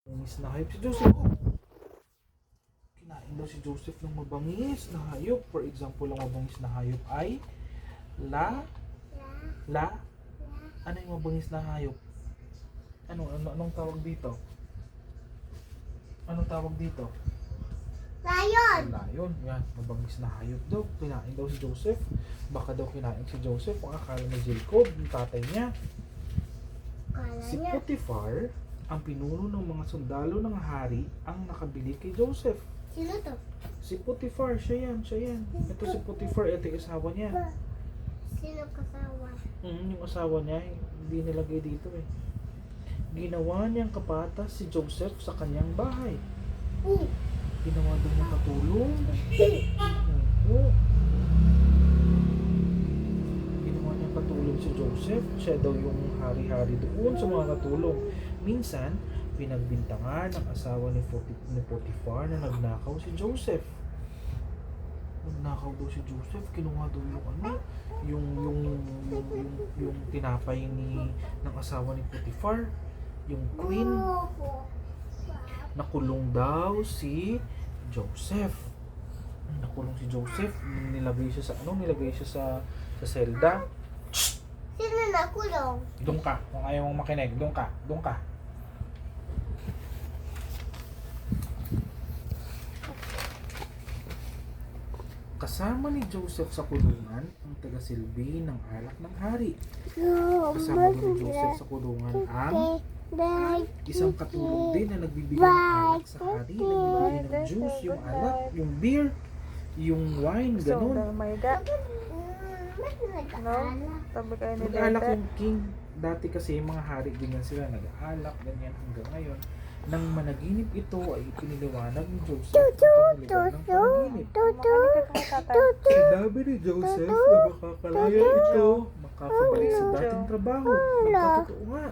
Mabangis na hayop si Joseph. Kinain daw si Joseph ng mabangis na hayop. For example, ang mabangis na hayop ay la. Ano yung mabangis na hayop? Anong tawag dito? Anong tawag dito? Lion! Lion. Yan, mabangis na hayop daw. Kinain daw si Joseph. Baka daw kinain si Joseph. Ang akala ni Jacob, yung tatay niya. Kala Si niya. Potiphar, ang pinuno ng mga sundalo ng hari, ang nakabili kay Joseph. Sino to? Si Potiphar, siya yan. Ito si Potiphar, ito yung asawa niya. Sino kasawa? Yung asawa niya, hindi nilagay dito eh. Ginawa niyang kapatas si Joseph sa kanyang bahay. Ginawa doon ng katulong. Oo. Ginawa niyang katulong si Joseph. Siya daw yung hari-hari doon sa mga katulong. Minsan, pinagbintangan ng asawa ni Potiphar na nagnakaw si Joseph. Nagnakaw daw si Joseph. Kinuha daw yung tinapay ng asawa ni Potiphar. Yung queen. Nakulong daw si Joseph. Nakulong si Joseph. Nilagay siya sa selda. Sino nakulong? Doon ka. Kung ayaw mong makinig, doon ka. Kasama ni Joseph sa kulungan ang tagasilbi ng alak ng hari. Kasama ni Joseph sa kulungan ang isang katulong din na nagbibigay ng alak sa hari. Nagbibigay ng juice, yung alak, yung beer, yung wine, So, ganun. my God. Ba't No? nag-aalak? Sabi kayo ni Nag-alak Dada. yung king. Dati kasi yung mga hari, ganyan sila, nag-alak, ganyan hanggang ngayon. Nang managinip ito ay ipiniliwanag ni Joseph ang pangalibag ng panaginip. Makinig ka tatay. Sinabi ni Joseph na makakalaya ito, makakabalik sa dating trabaho. Nagkatotoo nga.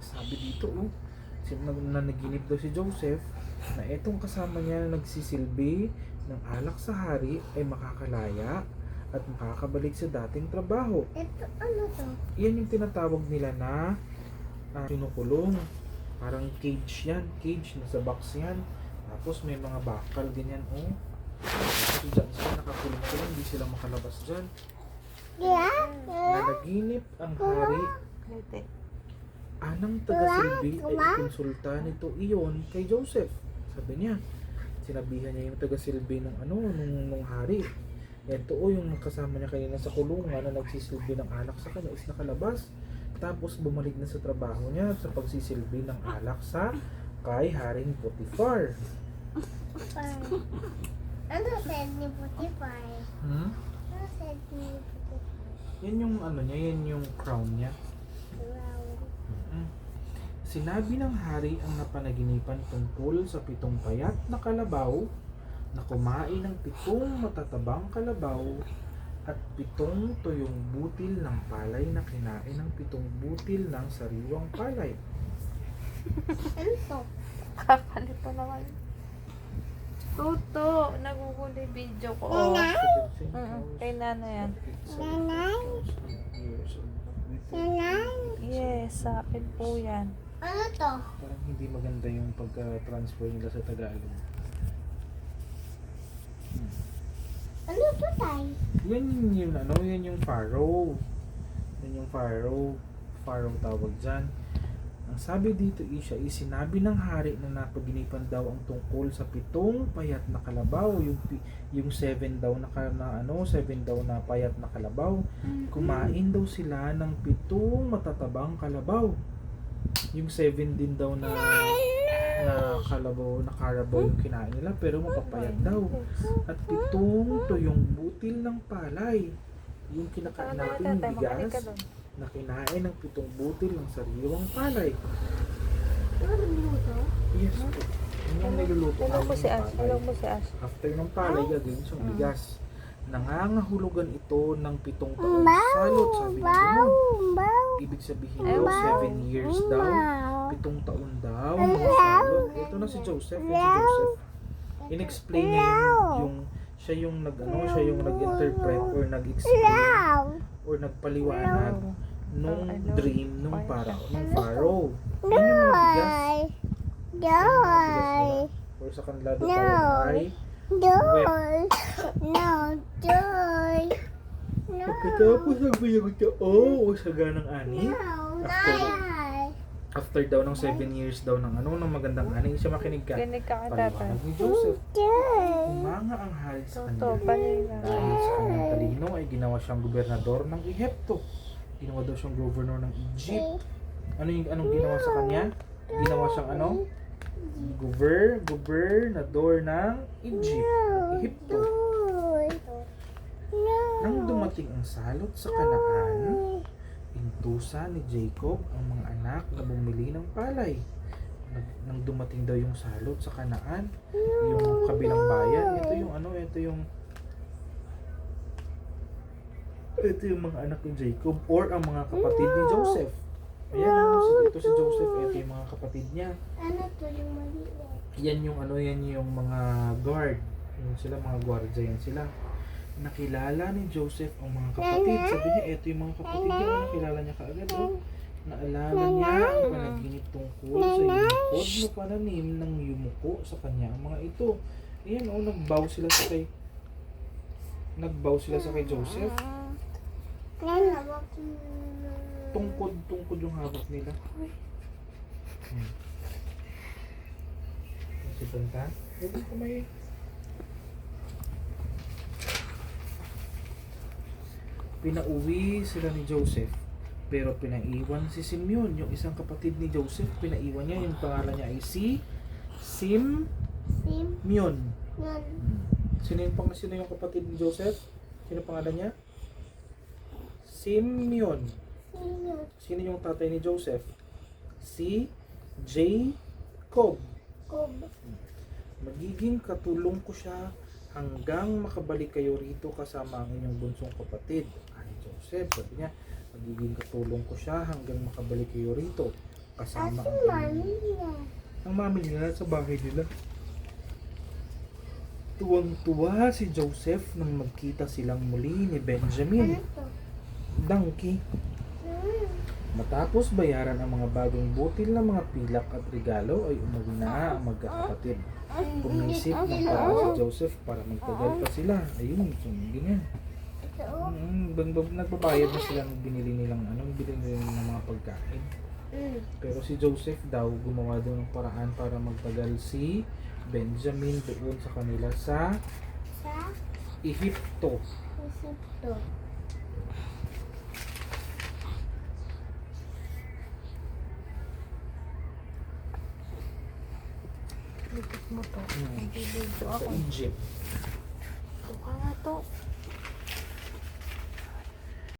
Sabi dito, nanaginip daw si Joseph na itong kasama niya na nagsisilbi ng alak sa hari ay makakalaya at makakabalik sa dating trabaho. Ito, ano to? Yan yung tinatawag nila na kinukulong. Parang cage yan. Cage, nasa box yan. Tapos may mga bakal, ganyan, oh. Kasi dyan sila nakakulong-kulong, hindi sila makalabas dyan. Nanaginip ang hari, Lete. anang taga-silbi ay ikonsulta nito iyon kay Joseph. Sabi niya, sinabihan niya yung taga-silbi nung hari. Ito yung kasama niya kanina sa kulungan na nagsisilbi ng alak sa kanya is nakalabas. Tapos bumalik na sa trabaho niya sa pagsisilbi ng alak sa kay Haring Potiphar. Ano said ni Potiphar? Hmm? Ano said ni Potiphar? Yan yung yan yung crown niya. Wow. Sinabi ng hari ang napanaginipan tungkol sa 7 payat na kalabaw na kumain ng 7 matatabang kalabaw at 7 tuyong butil ng palay na kinain ng 7 butil ng sariwang palay. Ano to? Kakalito naman. Tuto, naguguli video ko. Kay Nana yan. Yes, sa akin po yan. Ano to? Parang hindi maganda yung pagka-transfer nila sa Tagalog. Ano to, tay? Yan yung pharaoh. Yan yung pharaoh. Pharaoh tawag dyan. Ang sabi dito sinabi ng hari na napaginipan daw ang tungkol sa 7 payat na kalabaw, yung 7 daw na 7 daw na payat na kalabaw. Kumain daw sila ng 7 matatabang kalabaw. Yung 7 din daw na karabaw yung kinain nila pero mapapayat daw. At 7 tuyong butil ng palay. Yung kinakain natin yung bigas na kinain ng 7 butil ng sariwang palay. Ano to? Yes po. Yun yung niluluto Tulong mo namin si ng Ash. palay. Tulong mo si Ash. After ng palay, gagawin siyang bigas. Nangangahulugan ito ng 7 taong salot, sabi niya ganun. Ibig sabihin daw, 7 years daw, 7 taon daw, mga salot. Ito na si Joseph, in-explain niya siya yung nag-interpret or nag-explain or nagpaliwanag nung dream nung pharaoh. Yun yung mga bigas. Joy. Or sa kanila daw tawag ay Joy. No, joy. No. pagkatapos ng pinagtao o saganang ani. No, After, joy. after daw ng 7 years daw ng ng magandang ani, siya makinig ka. Kinig ka ka tatay. Paliwanag ni Joseph. Joy. Umanga ang hari sa Totoo, kanya. panila. Dahil sa kanyang talino ay ginawa siyang gobernador ng Ehipto. Ginawa daw siyang governor ng Egypt. Anong ginawa sa kanya? Ginawa siyang gobernador ng Egypt, Ehipto. Joy. No. Nang dumating ang salot sa Kanaan, intusa ni Jacob ang mga anak na bumili ng palay. Nang dumating daw yung salot sa Kanaan, yung kabilang bayan, ito yung mga anak ni Jacob or ang mga kapatid ni Joseph. Ayan, ito si Joseph, ito yung mga kapatid niya. Ano to yung maliit? Yan yung mga guard. Yan sila, mga gwardiya yan sila. Nakilala ni Joseph ang mga kapatid. Sabi niya, eto yung mga kapatid niya. Nakilala niya kaagad. Naalala niya ang panaginip tungkol sa yumukod na pananim ng yumuko sa kanya. Ang mga ito. Ayan, nagbow sila sa kay Joseph. Tungkod yung hawak nila. Si Banta. Hindi ko may... Pinauwi sila ni Joseph, pero pinaiwan si Simeon, yung isang kapatid ni Joseph. Pinaiwan niya, yung pangalan niya ay si Simeon. Yun. Sino yung kapatid ni Joseph? Sino pangalan niya? Simeon. Yun. Sino yung tatay ni Joseph? Si Jacob. Kob. Magiging katulong ko siya hanggang makabalik kayo rito kasama ang inyong bunsong kapatid. Ani Joseph, sabi niya, magiging katulong ko siya hanggang makabalik kayo rito kasama Asin ang mami niya. ang mami nila sa bahay nila. Tuwang-tuwa si Joseph nang magkita silang muli ni Benjamin. Ano to? Donkey. Matapos bayaran ang mga bagong butil na mga pilak at regalo ay umuwi na ang magkakapatid. Pumisip ng parang si Joseph para magtagal pa sila. Ayun, ganyan. Ito. Nagbabayad na sila ng binili nilang ng mga pagkain. Pero si Joseph daw gumawa daw ng paraan para magtagal si Benjamin doon sa kanila sa Sa Ehipto. isip to. Likit mo to. Hmm. Nag-video Sa ako. Egypt. Ito ka nga to.